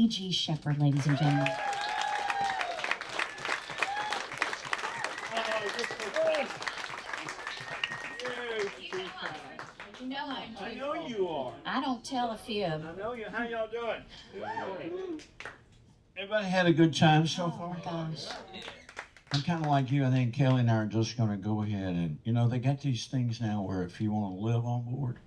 A.G. Sheppard, ladies and gentlemen. You know I know you are. I don't tell a fib. I know you. How y'all doing? Everybody had a good time so far? Oh my gosh. I'm kind of like you. I think Kelly and I are just going to go ahead and, they got these things now where if you want to live on board,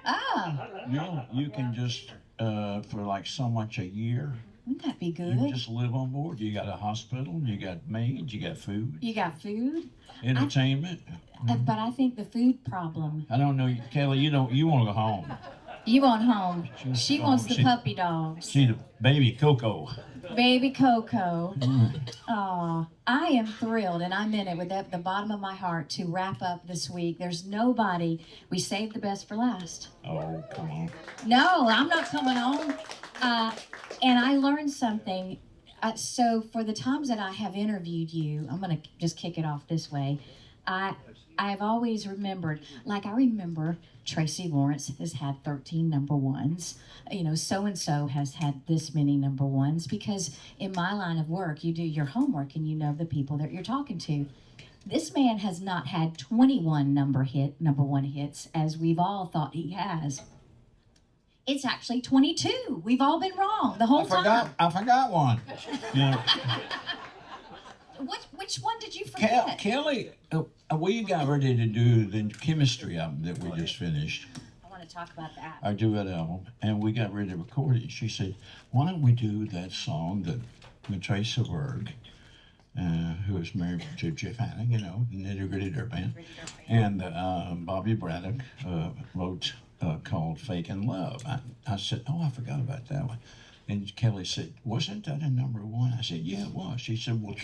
Ah, you can just, for like so much a year, wouldn't that be you good? can just live on board. You got a hospital, you got maids, you got food, You got food? entertainment. But I think the food problem. I don't know, Kelly, you want to go home. You want home. She wants the See- puppy dogs. See the baby Coco. Baby Coco. Mm. Aw, I am thrilled, and I meant it with the bottom of my heart to wrap up this week. There's nobody. We saved the best for last. Oh, come on. No, I'm not coming home. And I learned something. So for the times that I have interviewed you, I'm going to just kick it off this way. I've always remembered, like I remember Tracy Lawrence has had 13 number ones. So-and-so has had this many number ones, because in my line of work, you do your homework and you know the people that you're talking to. This man has not had 21 number one hits, as we've all thought he has. It's actually 22. We've all been wrong the whole time. I forgot one. Which one did you forget? Kelly, we got ready to do the chemistry album that we just finished, I want to talk about that. our duet album, and we got ready to record it. She said, why don't we do that song that Teresa Berg, who was married to Jeff Hanning, the Nitty Gritty Dirt Band, and Bobby Braddock wrote called Fakin' Love. I said, oh, I forgot about that one. And Kelly said, wasn't that a number one? I said, yeah, it was. She said, well,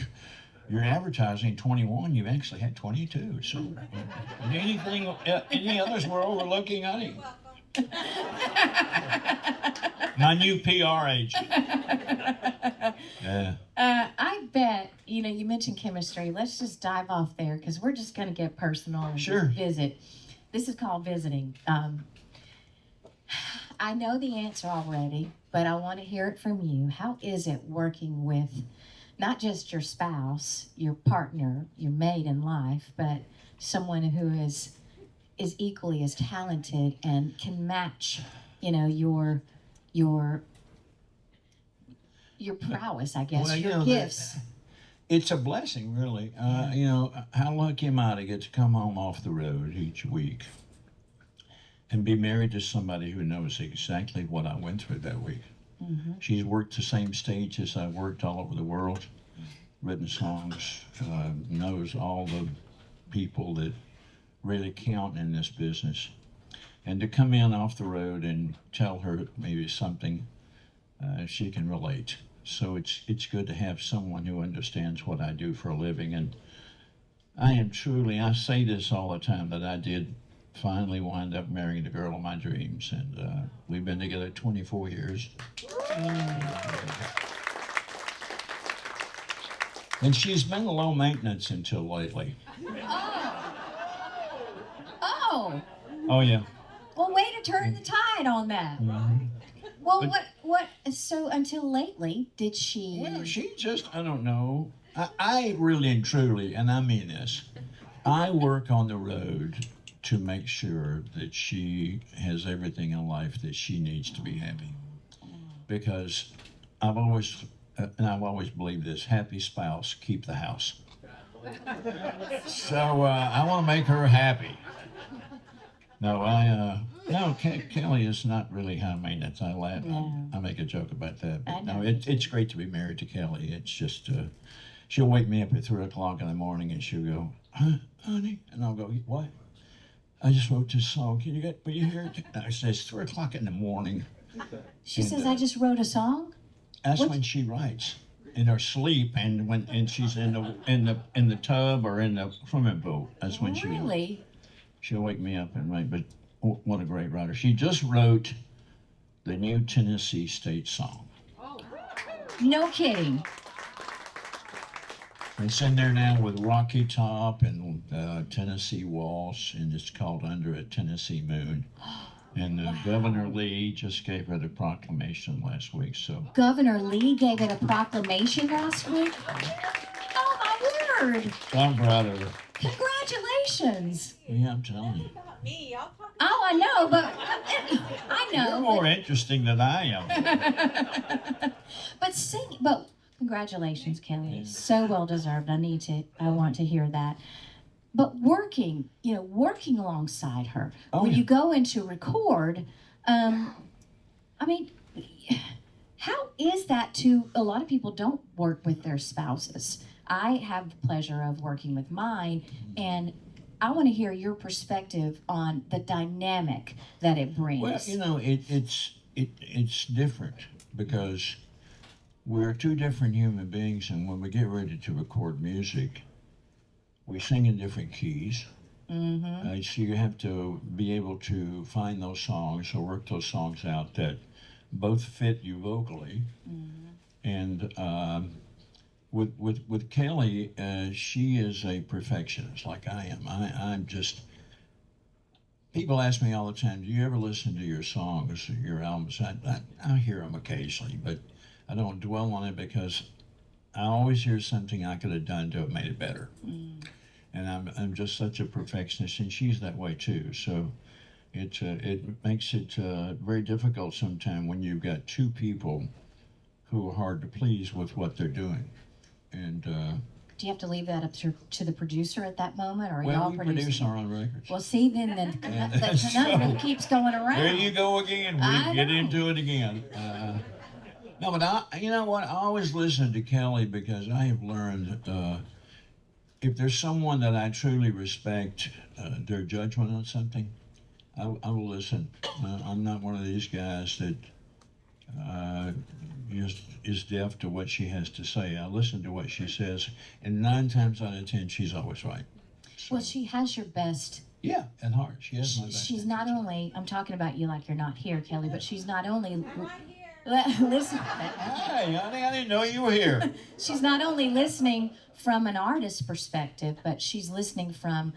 you're advertising 21, you've actually had 22. So any others we're overlooking, honey? My new PR agent. Yeah. I bet, you mentioned chemistry. Let's just dive off there, because we're just going to get personal and Sure. just visit. This is called visiting. I know the answer already, but I want to hear it from you. How is it working with not just your spouse, your partner, your mate in life, but someone who is equally as talented and can match, your prowess, I guess, Well, your gifts. It's a blessing, really. How lucky am I to get to come home off the road each week and be married to somebody who knows exactly what I went through that week. Mm-hmm. She's worked the same stages I've worked all over the world, written songs, knows all the people that really count in this business. And to come in off the road and tell her maybe something she can relate. So it's good to have someone who understands what I do for a living. And I say this all the time, that I did finally wind up marrying the girl of my dreams. And we've been together 24 years. And she's been low maintenance until lately. Oh, Oh, yeah. well, way to turn the tide on that. Well, But- what, so until lately, did she? Well, she just, I don't know. I really and truly, and I mean this, I work on the road to make sure that she has everything in life that she needs to be happy. Because I've always believed this: happy spouse, keep the house. So I want to make her happy. No, Kelly is not really high maintenance. I laugh. No. I make a joke about that. I But know. no, it's great to be married to Kelly. It's just, she'll wake me up at 3 o'clock in the morning and she'll go, huh, honey? And I'll go, what? I just wrote this song. Will you hear it? And I say, it's 3 o'clock in the morning. She And, says, I just wrote a song. That's What? when she writes in her sleep, and she's in the tub or in the swimming pool. That's when Really? she'll wake me up and write. But what a great writer! She just wrote the new Tennessee State song. No kidding. It's in there now with Rocky Top and Tennessee Waltz, and it's called Under a Tennessee Moon. And Governor Lee just gave her the proclamation last week. So Governor Lee gave it a proclamation last week. Oh my word! I'm proud of her. Congratulations! Yeah, I'm telling you. Oh, I know, but I know. You're more interesting than I am. But congratulations, Kelly. Yeah. So well deserved. I want to hear that. But working alongside her, when yeah. you go in to record, I mean, how is that to, a lot of people don't work with their spouses. I have the pleasure of working with mine, and I want to hear your perspective on the dynamic that it brings. Well, it's different because we're two different human beings, and when we get ready to record music, we sing in different keys. Mm-hmm. So you have to be able to find those songs or work those songs out that both fit you vocally. Mm-hmm. And with Kelly, she is a perfectionist like I am. I'm just. People ask me all the time, "Do you ever listen to your songs, your albums?" I hear them occasionally, but I don't dwell on it because I always hear something I could have done to have made it better. Mm. And I'm just such a perfectionist, and she's that way too. So it makes it very difficult sometimes when you've got two people who are hard to please with what they're doing. And Do you have to leave that up to the producer at that moment, or are well, y'all we producing? produce our own records. Well, see, then the conundrum keeps going around. There you go again. We get into it again. No, but you know what? I always listen to Kelly because I have learned if there's someone that I truly respect their judgment on something, I will listen. I'm not one of these guys that is deaf to what she has to say. I listen to what she says, and 9 times out of 10, she's always right. So, Well, she has your best. yeah, at heart, she has my best. She's not only, I'm talking about you like you're not here, Kelly, but she's not only, listen, Hey, honey, I didn't know you were here. she's not only listening from an artist's perspective, but she's listening from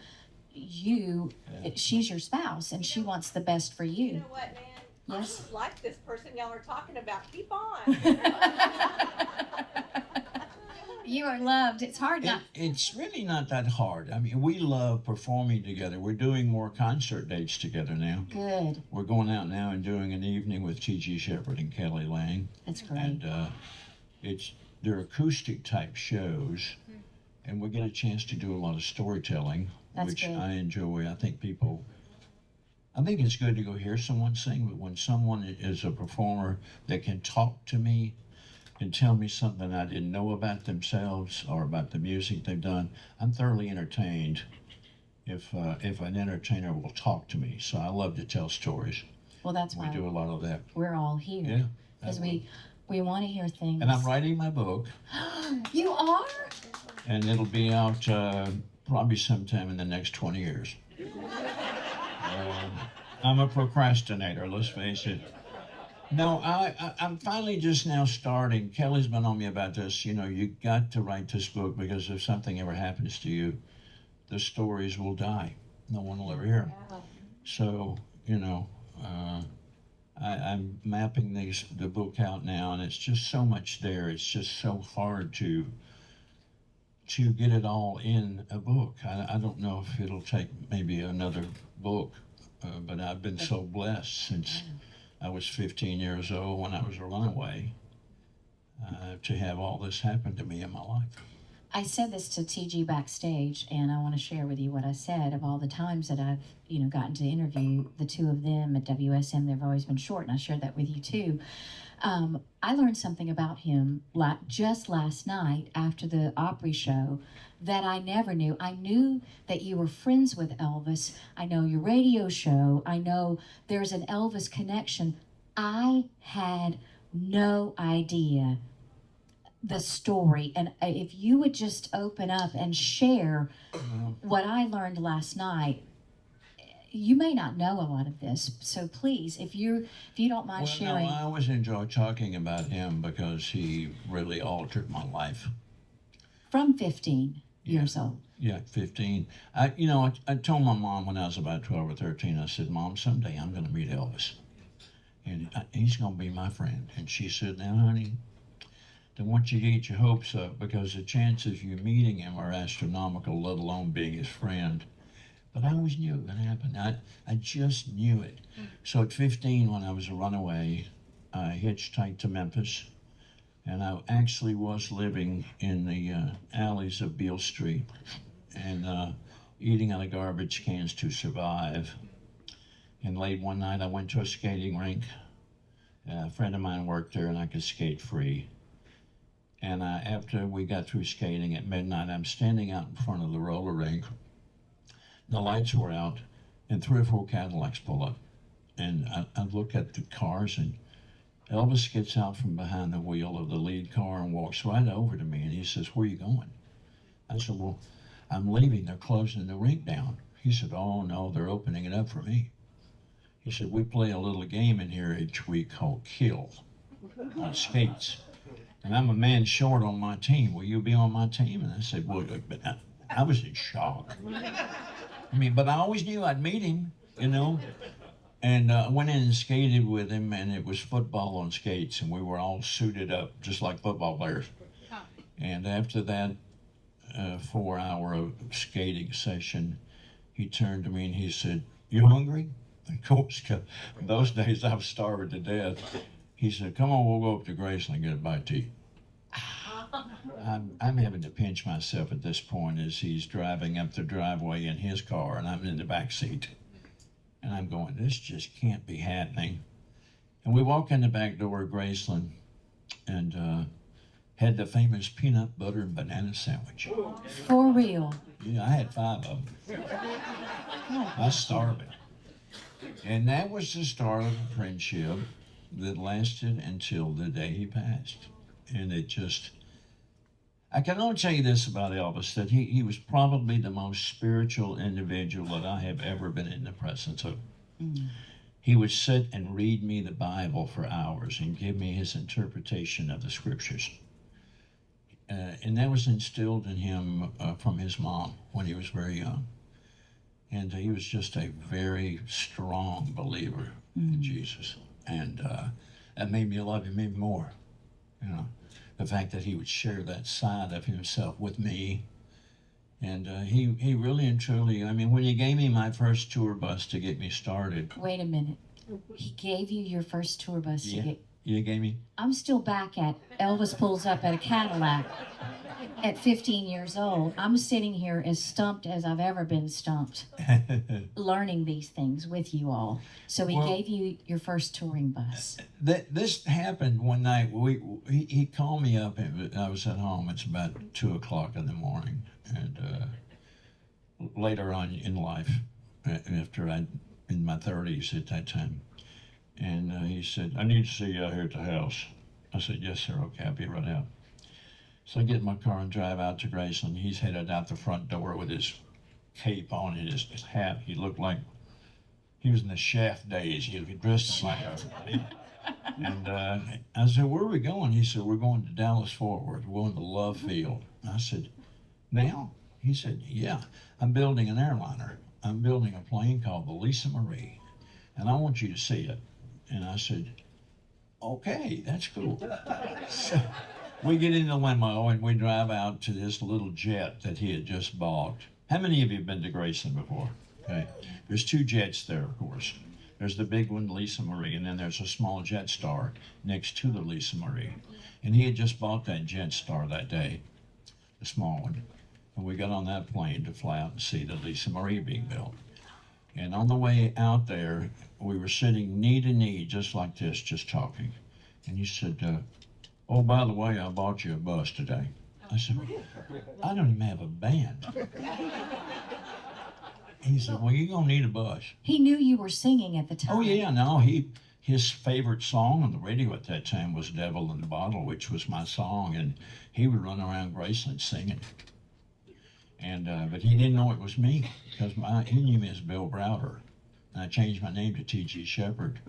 you. She's your spouse, and she wants the best for You you. know what, man? Yes. I like this person y'all are talking about. Keep on. You are loved. It's hard not. It's really not that hard. I mean, we love performing together. We're doing more concert dates together now. Good. We're going out now and doing an evening with T.G. Sheppard and Kelly Lang. That's great. And they're acoustic type shows, and we get a chance to do a lot of storytelling, That's which good. I enjoy. I think it's good to go hear someone sing, but when someone is a performer that can talk to me and tell me something I didn't know about themselves or about the music they've done, I'm thoroughly entertained if an entertainer will talk to me. So I love to tell stories. Well, that's We why do a lot of that. we're all here. Yeah. Because we want to hear things. And I'm writing my book, You are? and it'll be out probably sometime in the next 20 years. I'm a procrastinator, let's face it. No, I'm finally just now starting. Kelly's been on me about this. You know, you got to write this book because if something ever happens to you, the stories will die. No one will ever hear them. So, you know, I'm mapping the book out now, and it's just so much there. It's just so hard to get it all in a book. I don't know if it'll take maybe another book, but I've been so blessed since I was 15 years old when I was a runaway to have all this happen to me in my life. I said this to TG backstage, and I want to share with you what I said of all the times that I've, gotten to interview the two of them at WSM. They've always been short, and I shared that with you too. I learned something about him just last night after the Opry show that I never knew. I knew that you were friends with Elvis. I know your radio show. I know there's an Elvis connection. I had no idea the story. And if you would just open up and share what I learned last night, you may not know a lot of this, so please, if you don't mind sharing. No, I always enjoy talking about him because he really altered my life. From 15. years old. Yeah, 15. I told my mom when I was about 12 or 13, I said, Mom, someday I'm going to meet Elvis. And he's going to be my friend. And she said, now, honey, don't want you to get your hopes up because the chances of you meeting him are astronomical, let alone being his friend. But I always knew it was going to happen. I just knew it. So at 15, when I was a runaway, I hitchhiked to Memphis. And I actually was living in the alleys of Beale Street and eating out of garbage cans to survive. And late one night, I went to a skating rink. A friend of mine worked there, and I could skate free. And after we got through skating at midnight, I'm standing out in front of the roller rink. The lights were out, and 3 or 4 Cadillacs pull up. And I look at the cars, and Elvis gets out from behind the wheel of the lead car and walks right over to me, and he says, where are you going? I said, well, I'm leaving. They're closing the rink down. He said, oh, no, they're opening it up for me. He said, we play a little game in here each week called Kill on skates. And I'm a man short on my team. Will you be on my team? And I said, well, but I was in shock. But I always knew I'd meet him, And I went in and skated with him, and it was football on skates, and we were all suited up just like football players. And after that 4-hour skating session, he turned to me and he said, you hungry? Of course, those days I was starving to death. He said, come on, we'll go up to Graceland and get a bite to eat. I'm having to pinch myself at this point as he's driving up the driveway in his car, and I'm in the back seat. And I'm going, this just can't be happening. And we walk in the back door of Graceland and had the famous peanut butter and banana sandwich. For real. Yeah, I had 5 of them. I was starving. And that was the start of a friendship that lasted until the day he passed. And it just, I can only tell you this about Elvis, that he was probably the most spiritual individual that I have ever been in the presence of. Mm. He would sit and read me the Bible for hours and give me his interpretation of the scriptures. And that was instilled in him from his mom when he was very young. And he was just a very strong believer in Jesus. And that made me love him even more. The fact that he would share that side of himself with me. And he really and truly, when he gave me my first tour bus to get me started. Wait a minute. He gave you your first tour bus to get... You gave me? I'm still back at Elvis pulls up at a Cadillac at 15 years old. I'm sitting here as stumped as I've ever been stumped, learning these things with you all. So he gave you your first touring bus. This happened one night. He called me up, and I was at home. It's about 2 o'clock in the morning. And later on in life, after in my 30s at that time. And he said, I need to see you out here at the house. I said, yes, sir, okay, I'll be right out. So I get in my car and drive out to Graceland. He's headed out the front door with his cape on and his hat. He looked like he was in the Shaft days. He was dressed like a... And I said, where are we going? He said, we're going to Dallas Fort Worth. We're going to Love Field. I said, now? He said, yeah, I'm building an airliner. I'm building a plane called the Lisa Marie, and I want you to see it. And I said, okay, that's cool. So we get in the limo and we drive out to this little jet that he had just bought. How many of you have been to Graceland before? Okay. There's 2 jets there, of course. There's the big one, Lisa Marie, and then there's a small Jetstar next to the Lisa Marie. And he had just bought that Jetstar that day, the small one. And we got on that plane to fly out and see the Lisa Marie being built. And on the way out there, we were sitting knee to knee, just like this, just talking. And he said, oh, by the way, I bought you a bus today. I said, I don't even have a band. He said, well, you're going to need a bus. He knew you were singing at the time. Oh, yeah, no, his favorite song on the radio at that time was Devil in the Bottle, which was my song, and he would run around Graceland singing. And but he didn't know it was me, because he knew me as Bill Browder. And I changed my name to T.G. Sheppard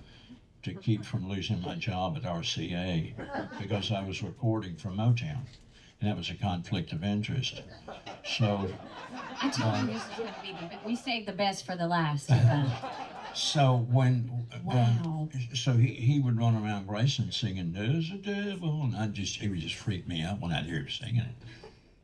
to keep from losing my job at RCA, because I was recording from Motown. and that was a conflict of interest. So, I told you this was going to be we saved the best for the last. so when, Wow. so he would run around Graceland singing "There's a Devil," and it would just freak me out when I'd hear him singing it.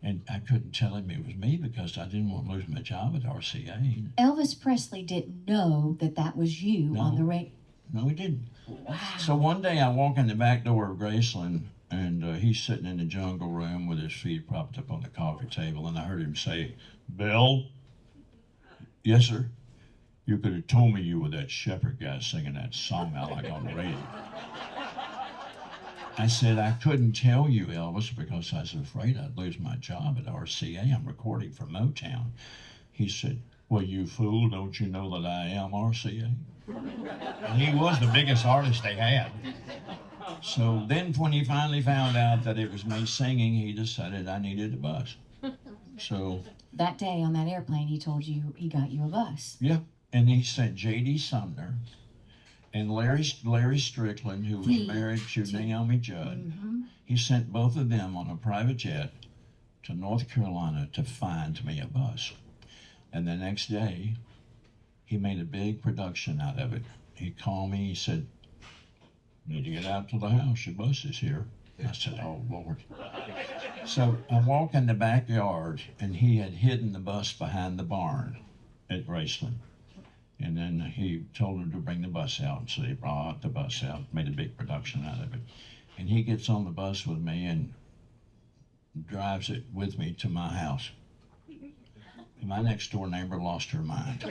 And I couldn't tell him it was me because I didn't want to lose my job at RCA. Elvis Presley didn't know that was you on the radio. No, he didn't. Wow. So one day I walk in the back door of Graceland, and he's sitting in the jungle room with his feet propped up on the coffee table, and I heard him say, "Bill?" "Yes, sir." "You could have told me you were that Sheppard guy singing that song I like on the radio." I said, "I couldn't tell you, Elvis, because I was afraid I'd lose my job at RCA. I'm recording for Motown." He said, "Well, you fool, don't you know that I am RCA?" And he was the biggest artist they had. So then when he finally found out that it was me singing, he decided I needed a bus. So That day on that airplane, he told you he got you a bus. yeah, and he sent J.D. Sumner and Larry Strickland, who was married to Naomi Judd. He sent both of them on a private jet to North Carolina to find me a bus. And the next day, he made a big production out of it. He called me, he said, "Need to get out to the house, your bus is here." I said, "Oh, Lord." So I walk in the backyard, and he had hidden the bus behind the barn at Graceland. And then he told him to bring the bus out. So they brought the bus out, made a big production out of it. And he gets on the bus with me and drives it with me to my house. And my next door neighbor lost her mind.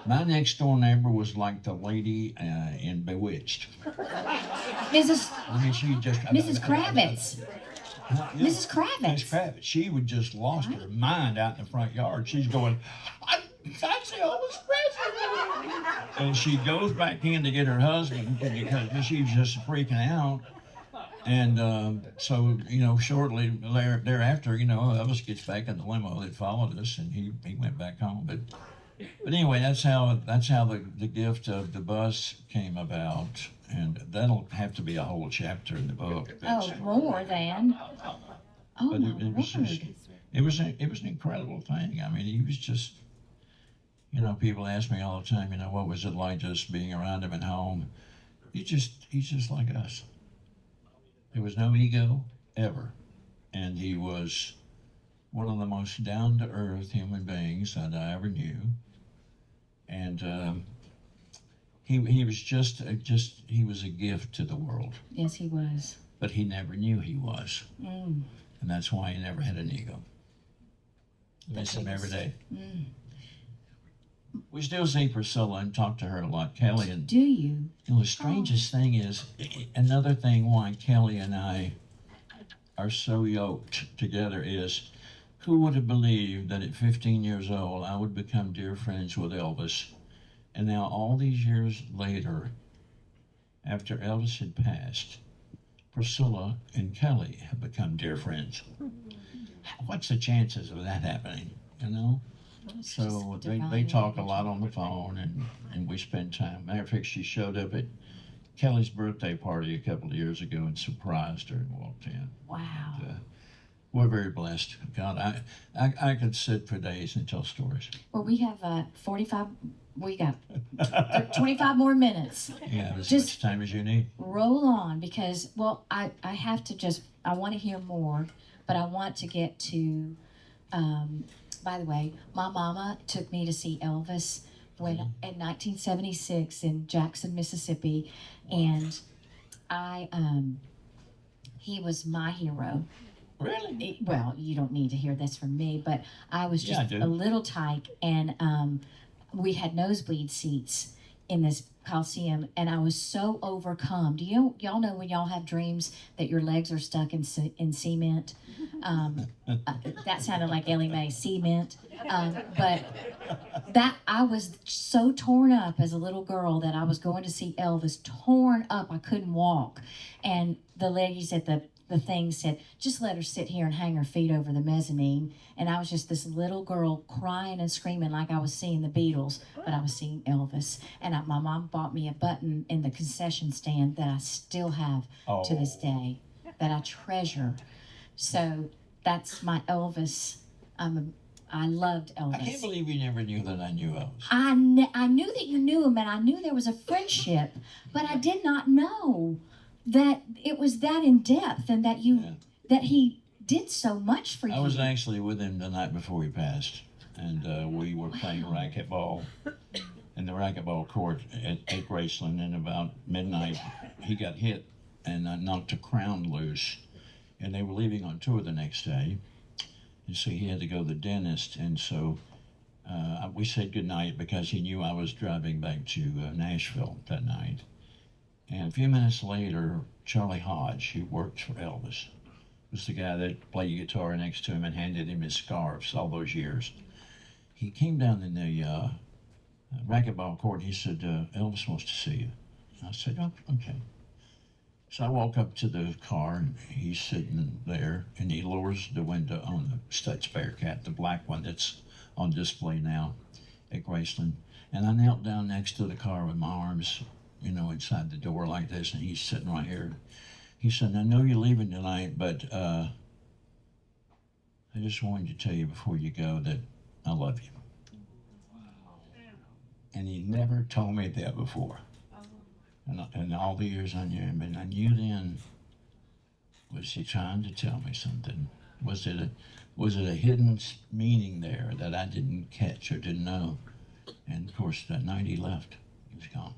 My next door neighbor was like the lady in Bewitched. Mrs. I mean, she just... Mrs. Kravitz. Yeah. Mrs. Kravitz. Miss Kravitz. She would just lost her mind out in the front yard. She's going, "That's Elvis Presley." And she goes back in to get her husband because she was just freaking out. And so, shortly thereafter, Elvis gets back in the limo that followed us, and he went back home. But anyway, that's how the gift of the bus came about, and that'll have to be a whole chapter in the book. More than. Oh, But my it was an incredible thing. I mean, he was just, people ask me all the time, what was it like just being around him at home? He's just like us. There was no ego ever, and he was one of the most down-to-earth human beings that I ever knew. And he was he was a gift to the world. Yes, he was. But he never knew he was. Mm. And that's why he never had an ego. Miss him every day. Mm. We still see Priscilla and talk to her a lot. Kelly and Do you? the strangest thing is, another thing why Kelly and I are so yoked together is, who would have believed that at 15 years old I would become dear friends with Elvis? And now all these years later, after Elvis had passed, Priscilla and Kelly have become dear friends. What's the chances of that happening, So they talk a lot on the phone, and we spend time. Matter of fact, she showed up at Kelly's birthday party a couple of years ago and surprised her and walked in. Wow. We're very blessed. God, I could sit for days and tell stories. Well, we have 45, we got 25 more minutes. Yeah, as Just much time as you need. roll on because, I have to I want to hear more, but I want to get to, by the way, my mama took me to see Elvis in 1976 in Jackson, Mississippi, and he was my hero. Really? Well, you don't need to hear this from me, but I was Yeah, I just do. a little tight, and we had nosebleed seats in this Coliseum, and I was so overcome. Do y'all know when y'all have dreams that your legs are stuck in cement? That sounded like Ellie Mae, cement. But that I was so torn up as a little girl that I was going to see Elvis, torn up. I couldn't walk, and the ladies at the thing said, "Just let her sit here and hang her feet over the mezzanine." And I was just this little girl crying and screaming like I was seeing the Beatles, but I was seeing Elvis. And my mom bought me a button in the concession stand that I still have to this day. that I treasure. So that's my Elvis. I loved Elvis. I can't believe you never knew that I knew Elvis. I knew that you knew him, and I knew there was a friendship, but I did not know that it was that in depth, and that that he did so much for you. I was actually with him the night before he passed, and we were playing racquetball in the racquetball court at Graceland, and about midnight he got hit and knocked a crown loose, and they were leaving on tour the next day. And so he had to go to the dentist, and so we said goodnight because he knew I was driving back to Nashville that night. And a few minutes later, Charlie Hodge, who worked for Elvis, was the guy that played guitar next to him and handed him his scarves all those years. He came down in the racquetball court, and he said, Elvis wants to see you. I said, oh, okay. So I walk up to the car, and he's sitting there, and he lowers the window on the Stutz Bearcat, the black one that's on display now at Graceland. And I knelt down next to the car with my arms, inside the door like this, and he's sitting right here. He said, I know you're leaving tonight, but I just wanted to tell you before you go that I love you. And he never told me that before. And all the years I knew him, and I knew then, was he trying to tell me something? Was it a hidden meaning there that I didn't catch or didn't know? And of course, that night he left, he was gone.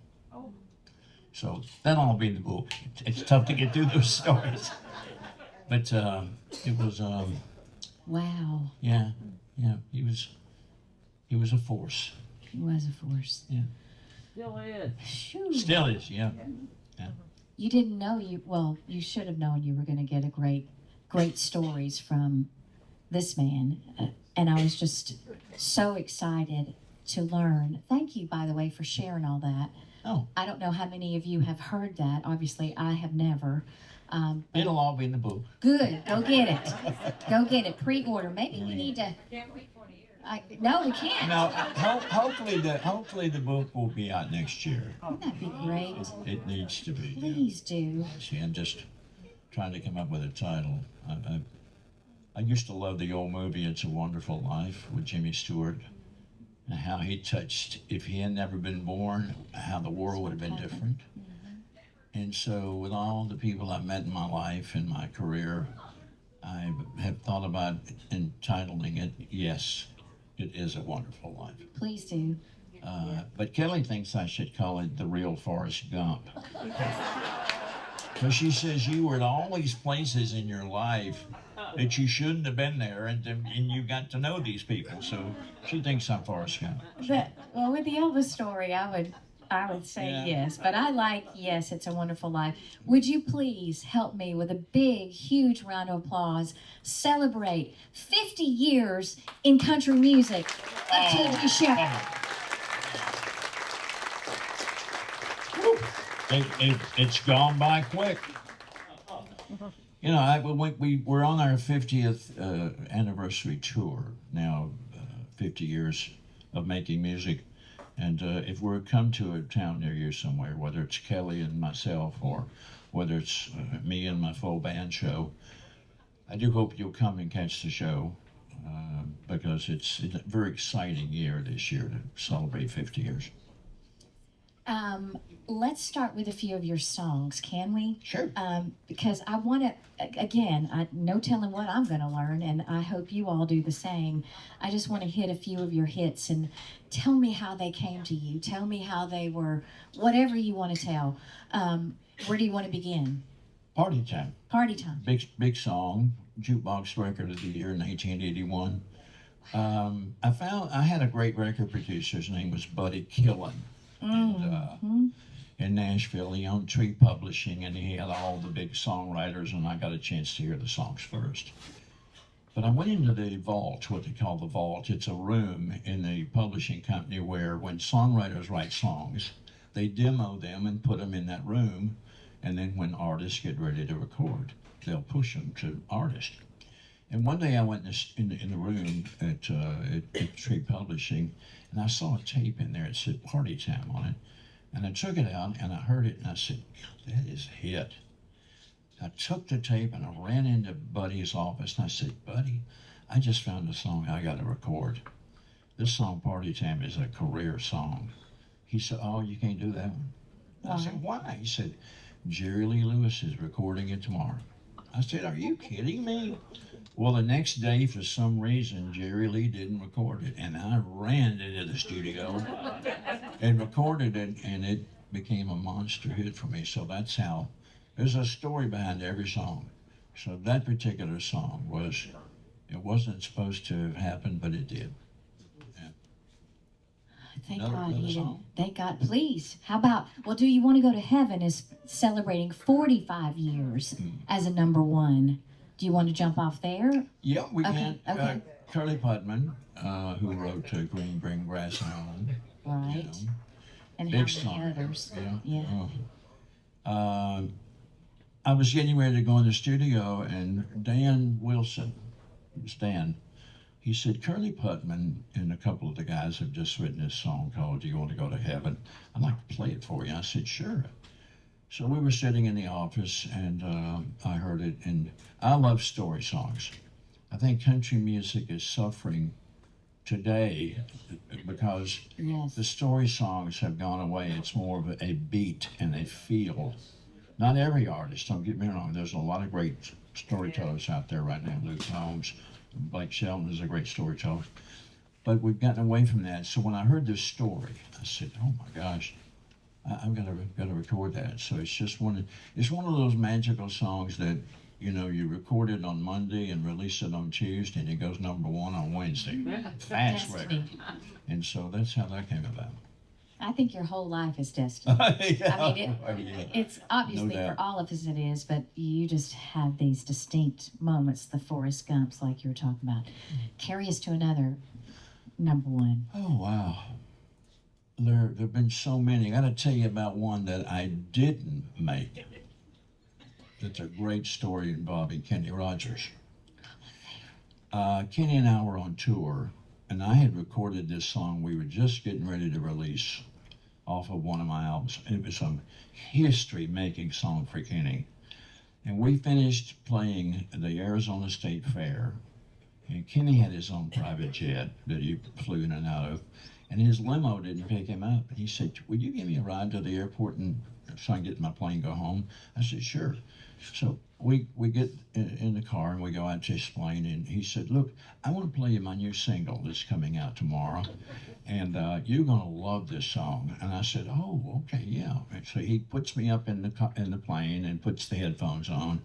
So that'll all be in the book. It's tough to get through those stories, but it was. Wow. Yeah, he was a force. He was a force. Yeah. Still is. Shoo. Still is, yeah. You didn't know you should have known you were going to get great stories from this man. And I was just so excited to learn. Thank you, by the way, for sharing all that. Oh. I don't know how many of you have heard that. Obviously, I have never. It'll all be in the book. Good. Go get it. Go get it. Pre-order. Maybe we need to. Can't wait 20 years. No, we can't. Now, hopefully the book will be out next year. Wouldn't that be great? It needs to be. Please do. See, I'm just trying to come up with a title. I used to love the old movie It's a Wonderful Life with Jimmy Stewart, and how he touched, if he had never been born, how the world would have been different. And so with all the people I've met in my life and my career, I have thought about entitling it, Yes, It Is a Wonderful Life. Please do. But Kelly thinks I should call it The Real Forrest Gump. Because she says you were at all these places in your life that you shouldn't have been there, and you got to know these people. So she thinks I'm Forrest Gump. Well, with the Elvis story, I would say yes, but I like Yes, It's a Wonderful Life. Would you please help me with a big, huge round of applause? Celebrate 50 years in country music of T.G. Sheppard. It's gone by quick. We're on our 50th anniversary tour now, 50 years of making music. And if we come to a town near you somewhere, whether it's Kelly and myself or whether it's me and my full band show, I do hope you'll come and catch the show because it's a very exciting year this year to celebrate 50 years. Let's start with a few of your songs, can we? Sure. Because I want to, again, no telling what I'm going to learn, and I hope you all do the same. I just want to hit a few of your hits and tell me how they came to you. Tell me how they were, whatever you want to tell. Where do you want to begin? Party Time. Party Time. Big song, jukebox record of the year in 1981. I had a great record producer. His name was Buddy Killen. And in Nashville, he owned Tree Publishing, and he had all the big songwriters, and I got a chance to hear the songs first. But I went into the vault, what they call the vault. It's a room in the publishing company where when songwriters write songs, they demo them and put them in that room, and then when artists get ready to record, they'll push them to artists. And one day I went in the room at Tree Publishing, and I saw a tape in there. It said Party Time on it. And I took it out, and I heard it, and I said, that is a hit. I took the tape and I ran into Buddy's office and I said, Buddy, I just found a song I got to record. This song, Party Time, is a career song. He said, oh, you can't do that one. I said, why? He said, Jerry Lee Lewis is recording it tomorrow. I said, are you kidding me? Well, the next day, for some reason, Jerry Lee didn't record it. And I ran into the studio and recorded it, and it became a monster hit for me. So that's how, there's a story behind every song. So that particular song it wasn't supposed to have happened, but it did. Thank Another God he didn't. song? Thank God. Please. How about, well, Do You Want to Go to Heaven is celebrating 45 years as a number one. Do you want to jump off there? Yeah, we Okay, can. okay. Curly Putman, who wrote Green Grass Island. Right. You know. And Big how many song. others? Yeah. Yeah. I was getting ready to go in the studio, and Dan Wilson, Stan, he said, Curly Putman and a couple of the guys have just written this song called Do You Want to Go to Heaven? I'd like to play it for you. I said, sure. So we were sitting in the office, and I heard it, and I love story songs. I think country music is suffering today because Yes. the story songs have gone away. It's more of a beat and a feel. Not every artist, don't get me wrong. There's a lot of great storytellers out there right now. Luke Combs, Blake Shelton is a great storyteller. But we've gotten away from that. So when I heard this story, I said, oh my gosh, I've got to record that. So it's just one of those magical songs that, you know, you record it on Monday and release it on Tuesday, and it goes number one on Wednesday. Fast record. Destiny. And so that's how that came about. I think your whole life is destiny. Yeah. I mean, Yeah. it's obviously No for doubt. all of us it is, but you just have these distinct moments, the Forrest Gumps, like you were talking about. Carry us to another number one. Oh, wow. There have been so many. I got to tell you about one that I didn't make. It's a great story involving Kenny Rogers. Kenny and I were on tour, and I had recorded this song we were just getting ready to release off of one of my albums. It was a history-making song for Kenny. And we finished playing the Arizona State Fair, and Kenny had his own private jet that he flew in and out of, and his limo didn't pick him up. And he said, would you give me a ride to the airport and so I can get in my plane and go home? I said, sure. So we get in the car and we go out to his plane, and he said, look, I want to play you my new single that's coming out tomorrow, and you're going to love this song. And I said, oh, okay, yeah. And so he puts me up in the plane and puts the headphones on,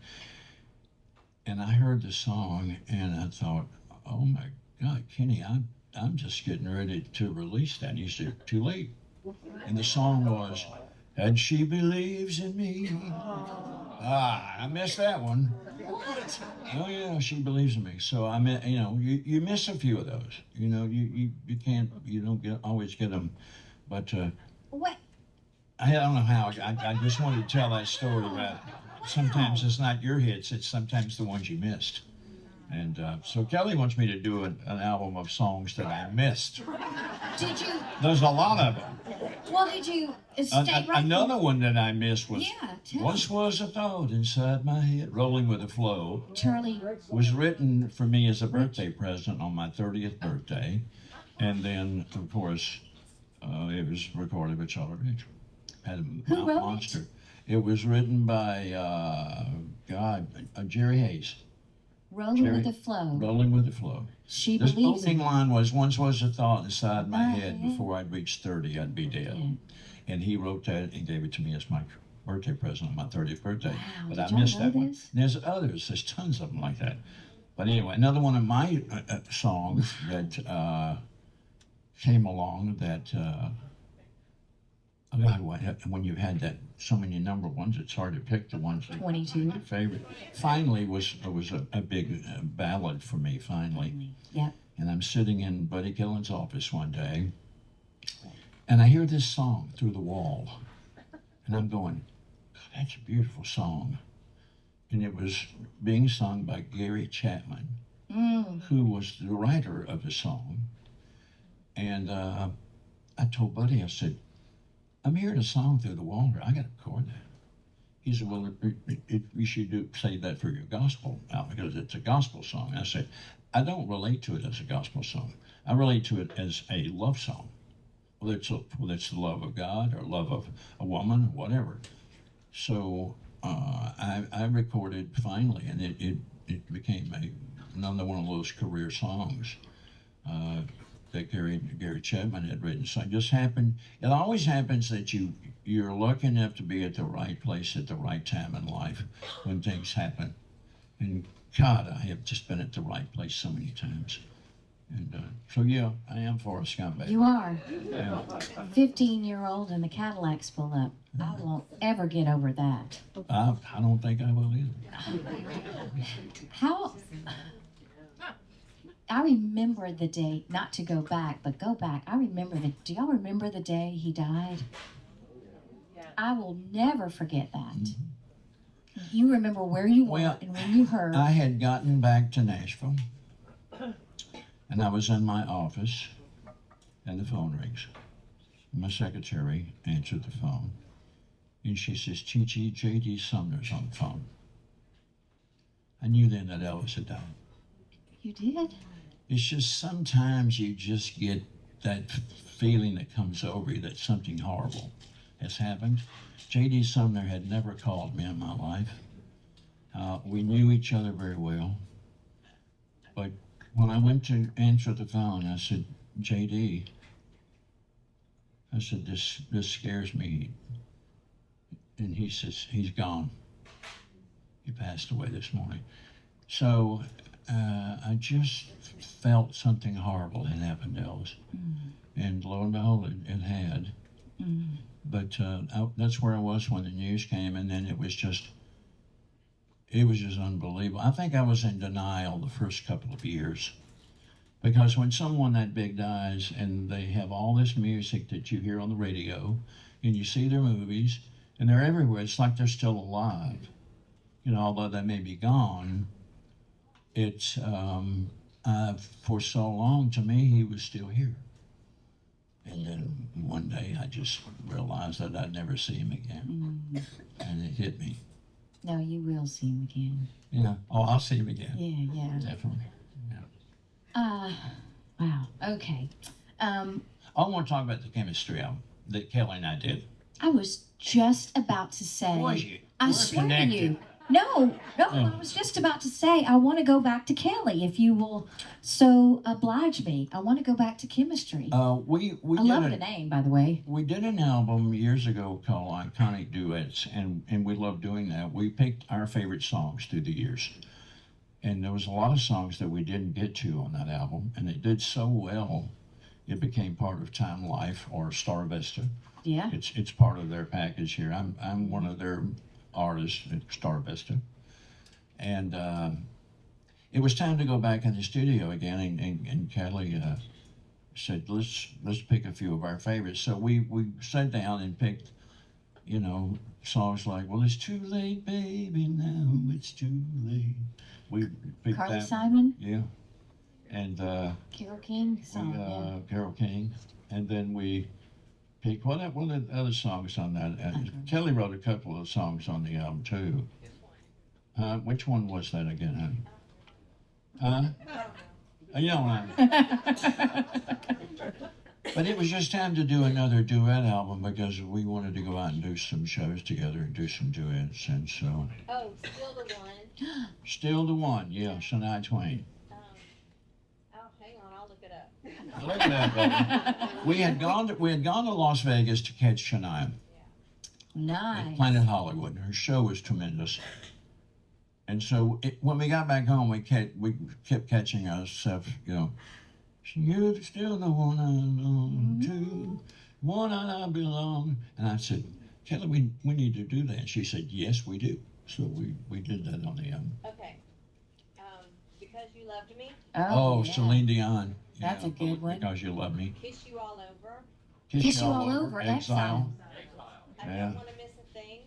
and I heard the song, and I thought, oh my God, Kenny, I'm just getting ready to release that. And he said, too late. And the song was, and she believes in me. I missed that one. What? Oh yeah, she believes in me. So I mean, you know, you miss a few of those. You know, you don't always get them. But What? I don't know how. I just wanted to tell that story about. Sometimes it's not your hits; it's sometimes the ones you missed. And so Kelly wants me to do an album of songs that I missed. Did you? There's a lot of them. Well, did you stay right? Another one that I missed was Yeah, tell Once Was a Thought Inside My Head, Rolling with the Flow. Charlie. Was written for me as a birthday present on my 30th birthday. And then, of course, it was recorded by Charlie Rich. Had a Who wrote monster. It was written by, Jerry Hayes. Rolling Jerry- with the flow. Rolling with the Flow. She This believes opening in line was, once was a thought inside my My head, head. before I'd reached 30, I'd be dead. Yeah. And he wrote that and gave it to me as my birthday present on my 30th birthday. Wow, But did I y'all missed know that one. this? And there's others. There's tons of them like that. But anyway, another one of my songs that came along that, when you've had so many number ones, it's hard to pick the ones that 22. your favorite. Finally was a big ballad for me, finally. Yep. And I'm sitting in Buddy Gillen's office one day, and I hear this song, Through the Wall. And I'm going, God, that's a beautiful song. And it was being sung by Gary Chapman, who was the writer of the song. And I told Buddy, I said, I'm hearing a song through the wall here. I got to record that. He said, well, you should say that for your gospel now because it's a gospel song. I said, I don't relate to it as a gospel song. I relate to it as a love song. Whether it's the love of God or love of a woman, whatever. So I recorded finally, and it became another one of those career songs that Gary Chapman had written. So it just happened. It always happens that you're lucky enough to be at the right place at the right time in life when things happen. And God, I have just been at the right place so many times. And so yeah, I am Forrest Gump. Baby. You are. Yeah. 15-year-old and the Cadillacs pull up. I won't ever get over that. I don't think I will either. How? I remember the day, not to go back, but go back. Do y'all remember the day he died? I will never forget that. Mm-hmm. You remember where you were and when you heard. I had gotten back to Nashville, and I was in my office, and the phone rings. My secretary answered the phone, and she says, Chi-Chi, J.D. Sumner's on the phone. I knew then that Elvis had died. You did? It's just sometimes you just get that feeling that comes over you that something horrible has happened. J.D. Sumner had never called me in my life. We knew each other very well. But when I went to answer the phone, I said, J.D., I said, this scares me. And he says, he's gone. He passed away this morning. So I just felt something horrible had happened to Elvis. And lo and behold, it had. But that's where I was when the news came, and then it was just unbelievable. I think I was in denial the first couple of years. Because when someone that big dies and they have all this music that you hear on the radio, and you see their movies, and they're everywhere, it's like they're still alive. You know, although they may be gone, it's, for so long, to me, he was still here. And then one day I just realized that I'd never see him again. And it hit me. No, you will see him again. Yeah. Oh, I'll see him again. Yeah. Definitely. Wow. Okay. I want to talk about the chemistry album that Kelly and I did. I was just about to say. Boy, I we're swear connected. to you. No. I was just about to say I want to go back to Kelly if you will so oblige me. I want to go back to chemistry. We I love the name, by the way. We did an album years ago called Iconic Duets, and we love doing that. We picked our favorite songs through the years. And there was a lot of songs that we didn't get to on that album, and it did so well, it became part of Time Life or Star Vista. Yeah. It's part of their package here. I'm one of their artists at Star Vista. And it was time to go back in the studio again, and Kelly said, let's pick a few of our favorites. So we sat down and picked, songs like, well, it's too late, baby, now it's too late. We picked Carly that. Simon? Yeah. And Carole King song, Carole King. And then we picked, what are the other songs on that? Kelly wrote a couple of songs on the album, too. Which one was that again, honey? You know But it was just time to do another duet album because we wanted to go out and do some shows together and do some duets, and so. Oh, still the one. Still the one, yeah, Shania Twain. Oh, hang on, I'll look it up. Look at that, baby. We had gone to Las Vegas to catch Shania Nice. at Planet Hollywood. Her show was tremendous. And so when we got back home, we kept catching ourselves, you're still the one I belong to, one I belong. And I said, Kelly, we need to do that. And she said, yes, we do. So we did that on the album. Okay. Because You Loved Me. Oh, yeah. Celine Dion. That's a good one. Because You Love Me. Kiss You All Over. Kiss You All Over, Exile. I Yeah. Don't Want to Miss a Thing.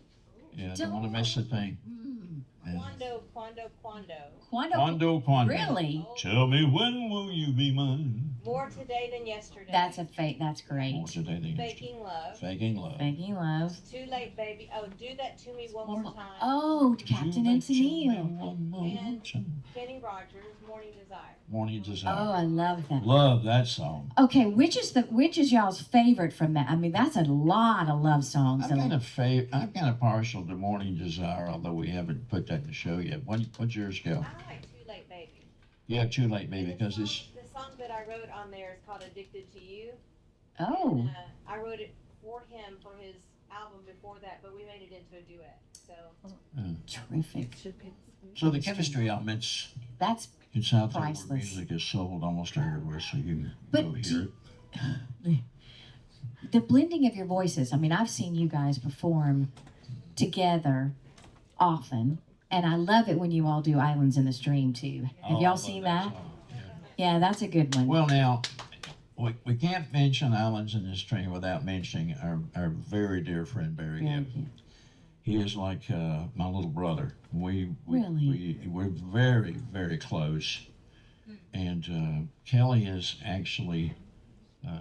Yeah, Don't Want to Miss a Thing. Quando. Quando, quando. Really? Tell me when will you be mine? More today than yesterday. That's More great. today than yesterday. Faking love. Faking love. Making love. Too late, baby. Oh, do that to me one more time. Oh, Captain and Tennille. One more And time. Kenny Rogers, Morning Desire. Morning Oh, Desire. I love that. Love that song. Okay, which is y'all's favorite from that? I mean, that's a lot of love songs. I'm kind of partial to Morning Desire, although we haven't put that in the show yet. What's yours go? I like Too Late, Baby. Yeah, Too Late, Baby, And the because it's. The song that I wrote on there is called Addicted to You. Oh, And, I wrote it for him for his album before that, but we made it into a duet. So terrific. So the chemistry elements, That's it's out there where priceless. music is sold almost everywhere, so you can But go hear it. the blending of your voices. I mean, I've seen you guys perform together often, and I love it when you all do Islands in the Stream too. Have Oh, I y'all love seen that that? song, yeah. Yeah, that's a good one. Well, now, we can't mention Islands in the Stream without mentioning our very dear friend Barry Very Gibb. good. He is like Really? my little brother. We're very, very close. And Kelly is actually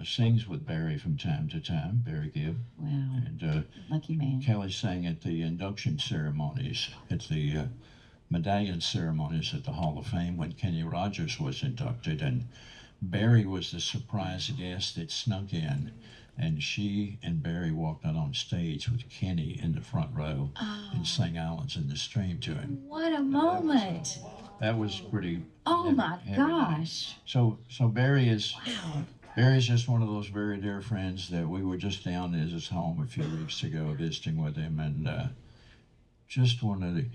sings with Barry from time to time, Barry Gibb. Wow, And lucky man. Kelly sang at the induction ceremonies, at the medallion ceremonies at the Hall of Fame when Kenny Rogers was inducted. And Barry was the surprise guest that snuck in. And she and Barry walked out on stage with Kenny in the front row and sang Islands in the Stream to him. What a moment! That was pretty. Oh heavy- my heavy night. gosh! So Barry is Barry's just one of those very dear friends that we were just down at his home a few weeks ago visiting with him, and just one of the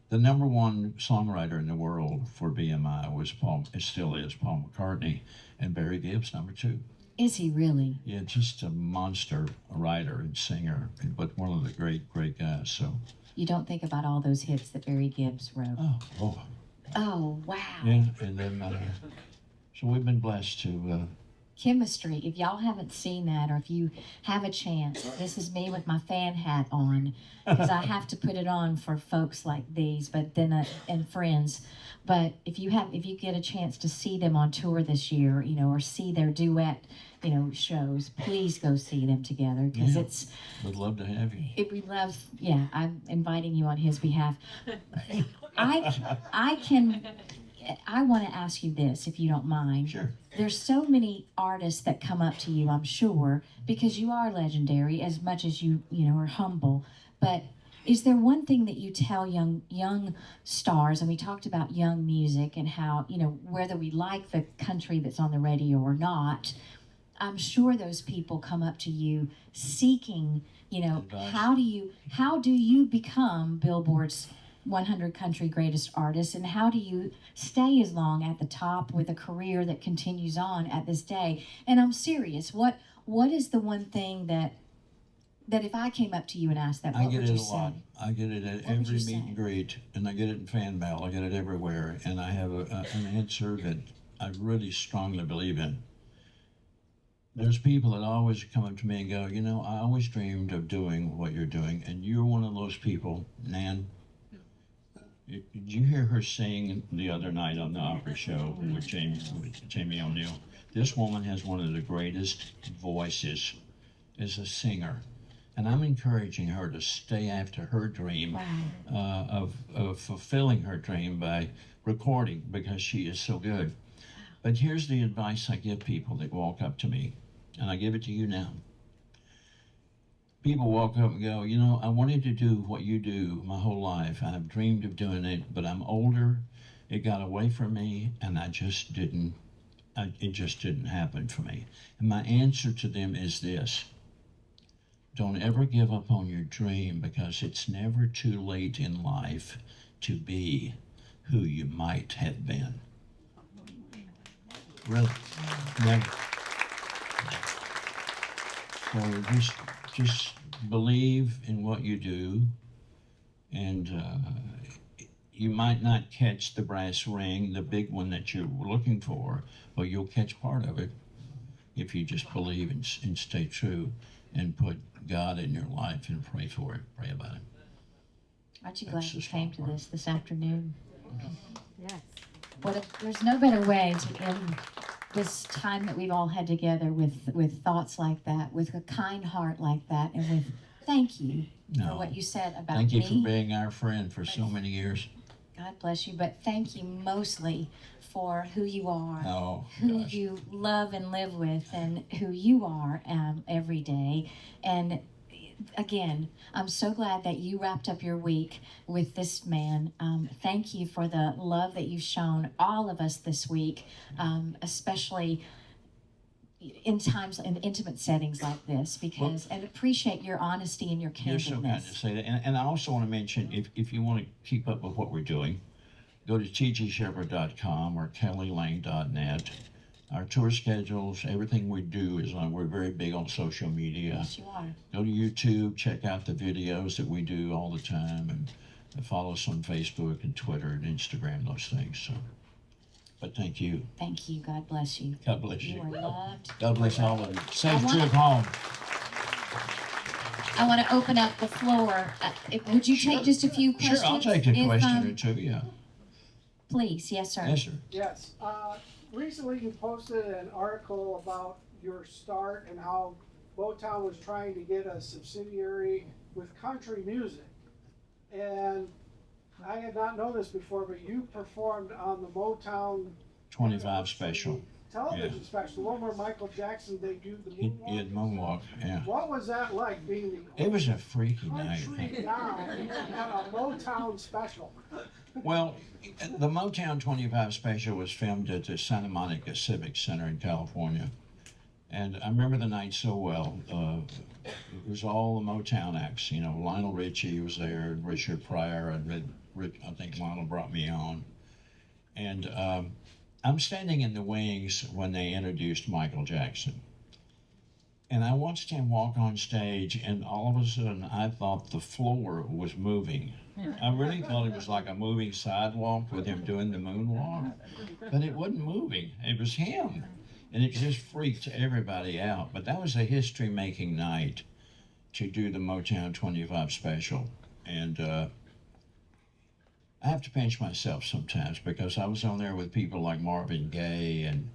the number one songwriter in the world for BMI was Paul. It still is Paul McCartney, and Barry Gibb's number two. Is he really? Yeah, just a monster writer and singer, but one of the great guys. So You don't think about all those hits that Barry Gibbs wrote. oh Oh wow! yeah, and then so we've been blessed to. Chemistry. If y'all haven't seen that, or if you have a chance, this is me with my fan hat on, because I have to put it on for folks like these, but then and friends. But if you get a chance to see them on tour this year, or see their duet, shows, please go see them together, because Yeah. Would love to have you. we love. Yeah, I'm inviting you on his behalf. I want to ask you this, if you don't mind. Sure. There's so many artists that come up to you, I'm sure, because you are legendary as much as you are humble. But is there one thing that you tell young stars, and we talked about young music and how, whether we like the country that's on the radio or not, I'm sure those people come up to you seeking, Advice. how do you become Billboard's 100 country greatest artists, and how do you stay as long at the top with a career that continues on at this day? And I'm serious, what is the one thing that if I came up to you and asked that, I what get would it you a say? lot. I get it at What would every you meet say? and greet, and I get it in fan mail. I get it everywhere, and I have an answer that I really strongly believe in. There's people that always come up to me and go, I always dreamed of doing what you're doing, and you're one of those people, Nan. Did you hear her sing the other night on the Opry show with Jamie O'Neill? This woman has one of the greatest voices as a singer. And I'm encouraging her to stay after her dream of fulfilling her dream by recording, because she is so good. But here's the advice I give people that walk up to me, and I give it to you now. People walk up and go, I wanted to do what you do my whole life. I've dreamed of doing it, but I'm older. It got away from me, and it just didn't happen for me. And my answer to them is this: don't ever give up on your dream, because it's never too late in life to be who you might have been. Really, never. So just believe in what you do, and you might not catch the brass ring, the big one that you're looking for, but you'll catch part of it if you just believe and stay true and put God in your life and pray for it, pray about it. Aren't you glad That's you the came strong to this afternoon? Yes. There's no better way to end this time that we've all had together with thoughts like that, with a kind heart like that, and with thank you for No. what you said about Thank you me. for being our friend for so many years. God bless you, but thank you mostly for who you are, Oh, who gosh. you love and live with, and who you are every day. And again, I'm so glad that you wrapped up your week with this man. Thank you for the love that you've shown all of us this week, especially in times in intimate settings like this, because and appreciate your honesty and your You're so kind to candidness. say that. And I also want to mention, if you want to keep up with what we're doing, go to tgsheppard.com or kellylane.net. Our tour schedules, everything we do is on, we're very big on social media. Yes, you are. Go to YouTube, check out the videos that we do all the time, and follow us on Facebook and Twitter and Instagram, those things. So, but thank you. Thank you. God bless you. God bless You you. are loved. God bless all of you. Safe I want- trip home. I want to open up the floor. Would you take just a few questions? Sure, I'll take a If, question or two, yeah. Please, yes, sir. Yes, sir. Yes. Recently you posted an article about your start and how Motown was trying to get a subsidiary with country music. And I had not known this before, but you performed on the Motown 25 special. television special, the one where Michael Jackson debuted the He moonwalk. had moonwalk, yeah. What was that like being the It was a freaky night. country guy at a Motown special? Well, the Motown 25 special was filmed at the Santa Monica Civic Center in California. And I remember the night so well. It was all the Motown acts. You know, Lionel Richie was there, and Richard Pryor, and I think Lionel brought me on. And I'm standing in the wings when they introduced Michael Jackson. And I watched him walk on stage, and all of a sudden I thought the floor was moving. I really thought it was like a moving sidewalk with him doing the moonwalk, but it wasn't moving. It was him. And it just freaked everybody out. But that was a history-making night to do the Motown 25 special. And I have to pinch myself sometimes because I was on there with people like Marvin Gaye and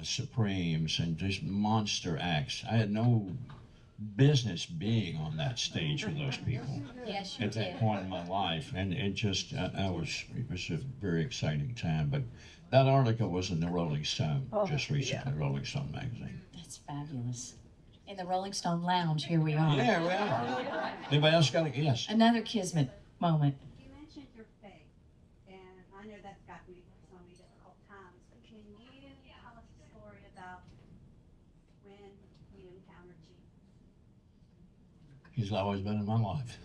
Supremes and just monster acts. I had no business being on that stage with those people Yes, you at that did. point in my life, and it just it was a very exciting time. But that article was in the Rolling Stone just recently, Rolling Stone magazine. That's fabulous. In the Rolling Stone Lounge, here we are. Yeah, well, anybody else got a yes? Another Kismet moment. You mentioned your faith, and I know that's got me through so many difficult times, but can you tell us a story about when you encountered Jesus? He's always been in my life.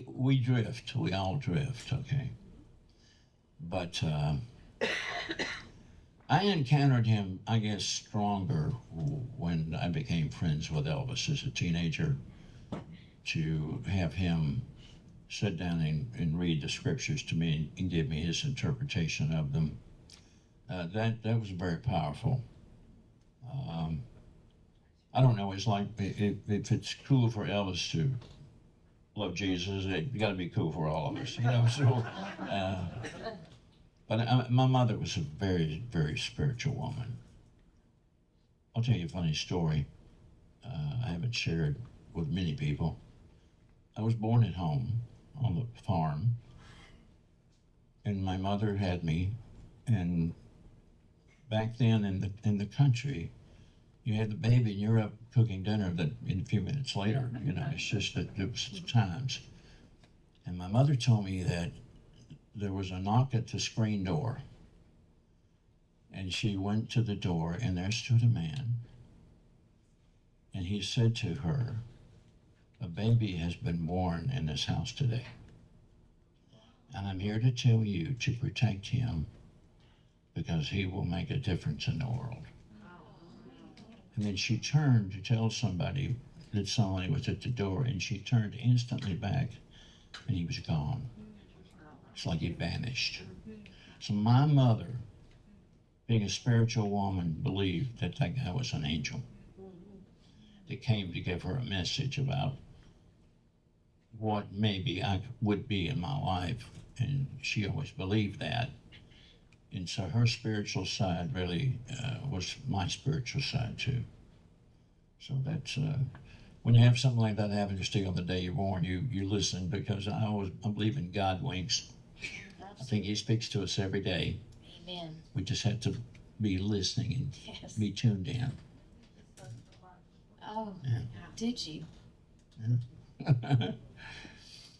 We drift, we all drift, okay? But I encountered him, I guess, stronger when I became friends with Elvis as a teenager. To have him sit down and read the scriptures to me and give me his interpretation of them, that was very powerful. I don't know, it's like if it's cool for Elvis to love Jesus, it's got to be cool for all of us, you know. So, but my mother was a very, very spiritual woman. I'll tell you a funny story. I haven't shared with many people. I was born at home on the farm, and my mother had me. And back then in the country, you had the baby and you're up cooking dinner that in a few minutes later. You know, it's just that it was the times. And my mother told me that there was a knock at the screen door, and she went to the door, and there stood a man, and he said to her, "A baby has been born in this house today, and I'm here to tell you to protect him because he will make a difference in the world." And then she turned to tell somebody that somebody was at the door, and she turned instantly back, and he was gone. It's like he vanished. So my mother, being a spiritual woman, believed that that guy was an angel that came to give her a message about what maybe I would be in my life, and she always believed that. And so her spiritual side really was my spiritual side too. So that's when you have something like that happen just to you on the day you're born, you listen, because I believe in God winks. I think He speaks to us every day. Amen. We just have to be listening and Yes. be tuned in. Oh, Yeah. did you?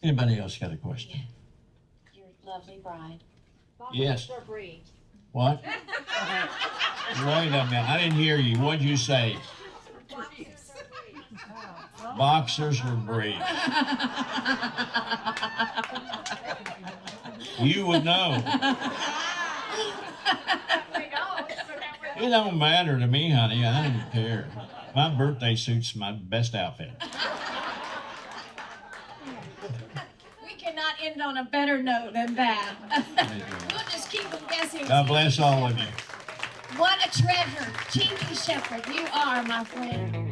Anybody else got a question? Your lovely bride. Boxers Yes. or briefs? What? Wait a minute, I didn't hear you. What'd you say? Boxers or briefs? Boxers or briefs? You would know. It don't matter to me, honey. I don't care. My birthday suit's my best outfit. We cannot end on a better note than that. We'll just keep them guessing. God bless all of you. What a treasure. T.V. Sheppard, you are my friend.